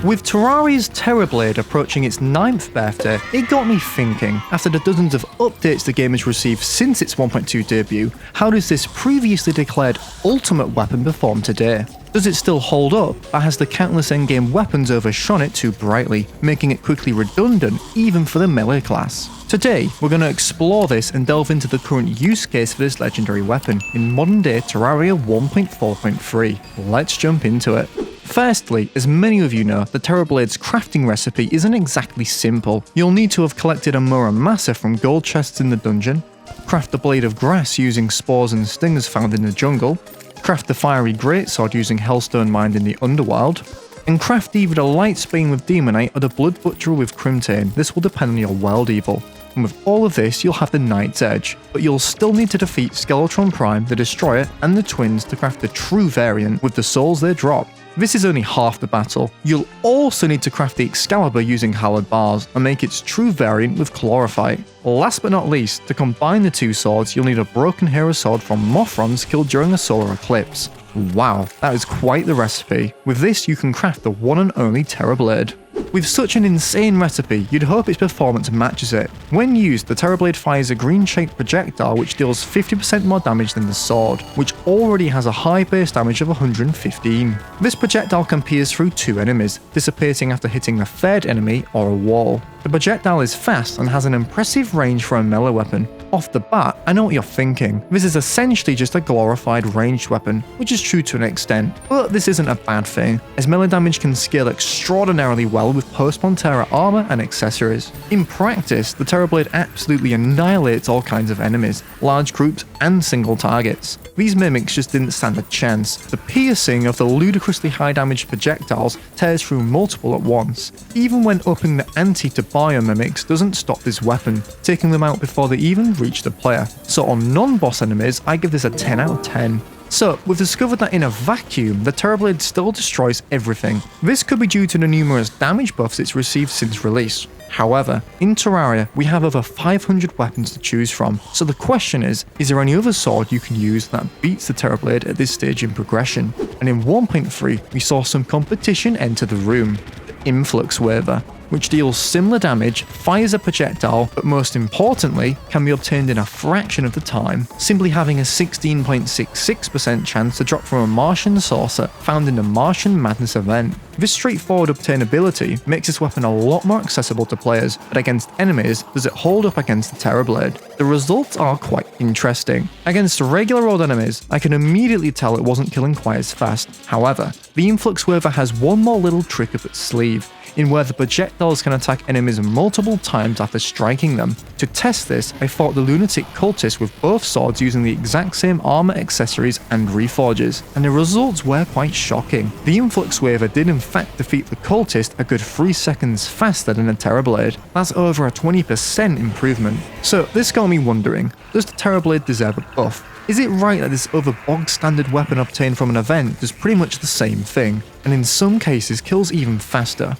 With Terraria's Terra Blade approaching its 9th birthday, it got me thinking, after the dozens of updates the game has received since its 1.2 debut, how does this previously declared ultimate weapon perform today? Does it still hold up, or has the countless endgame weapons overshone it too brightly, making it quickly redundant even for the melee class? Today, we're going to explore this and delve into the current use case for this legendary weapon in modern day Terraria 1.4.3. Let's jump into it. Firstly, as many of you know, the Terra Blade's crafting recipe isn't exactly simple. You'll need to have collected a Muramasa from gold chests in the dungeon, craft the blade of grass using spores and stingers found in the jungle, craft the fiery greatsword using hellstone mined in the underworld, and craft either the light spane with demonite or the blood butcher with crimtane. This will depend on your world evil. And with all of this, you'll have the Knight's Edge, but you'll still need to defeat Skeletron Prime, the Destroyer, and the Twins to craft the true variant with the souls they drop. This is only half the battle. You'll also need to craft the Excalibur using hallowed bars and make its true variant with Chlorophyte. Last but not least, to combine the two swords, you'll need a broken hero sword from Mothrons killed during a solar eclipse. Wow, that is quite the recipe. With this, you can craft the one and only Terra Blade. With such an insane recipe, you'd hope its performance matches it. When used, the Terra Blade fires a green-shaped projectile which deals 50% more damage than the sword, which already has a high base damage of 115. This projectile can pierce through 2 enemies, dissipating after hitting the 3rd enemy or a wall. The projectile is fast and has an impressive range for a melee weapon. Off the bat, I know what you're thinking. This is essentially just a glorified ranged weapon, which is true to an extent, but this isn't a bad thing, as melee damage can scale extraordinarily well with post-Plantera armor and accessories. In practice, the Terra Blade absolutely annihilates all kinds of enemies, large groups and single targets. These mimics just didn't stand a chance. The piercing of the ludicrously high damage projectiles tears through multiple at once. Even when upping the ante to bio mimics doesn't stop this weapon, taking them out before they even reach the player. So on non-boss enemies, I give this a 10 out of 10. So, we've discovered that in a vacuum, the Terra Blade still destroys everything. This could be due to the numerous damage buffs it's received since release. However, in Terraria, we have over 500 weapons to choose from, so the question is there any other sword you can use that beats the Terra Blade at this stage in progression? And in 1.3, we saw some competition enter the room. The Influx Waver, which deals similar damage, fires a projectile, but most importantly, can be obtained in a fraction of the time, simply having a 16.66% chance to drop from a Martian saucer found in the Martian Madness event. This straightforward obtainability makes this weapon a lot more accessible to players, but against enemies, does it hold up against the Terra Blade? The results are quite interesting. Against regular old enemies, I can immediately tell it wasn't killing quite as fast. However, the Influx Waver has one more little trick up its sleeve, in where the projectiles can attack enemies multiple times after striking them. To test this, I fought the lunatic cultist with both swords using the exact same armor, accessories, and reforges, and the results were quite shocking. The Influx Waver did in fact defeat the cultist a good 3 seconds faster than a Terra Blade. That's over a 20% improvement. So this got me wondering, does the Terra Blade deserve a buff? Is it right that this other bog standard weapon obtained from an event does pretty much the same thing, and in some cases kills even faster?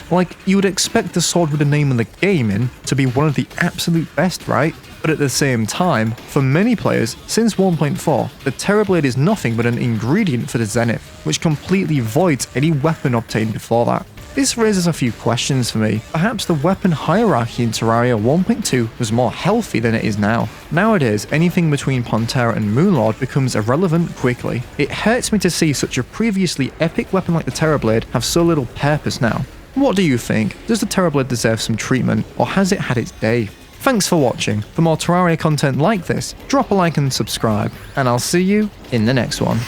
Like, you would expect the sword with the name of the game in to be one of the absolute best, right? But at the same time, for many players, since 1.4, the Terra Blade is nothing but an ingredient for the Zenith, which completely voids any weapon obtained before that. This raises a few questions for me. Perhaps the weapon hierarchy in Terraria 1.2 was more healthy than it is now. Nowadays, anything between Plantera and Moonlord becomes irrelevant quickly. It hurts me to see such a previously epic weapon like the Terra Blade have so little purpose now. What do you think? Does the Terra Blade deserve some treatment, or has it had its day? Thanks for watching. For more Terraria content like this, drop a like and subscribe, and I'll see you in the next one.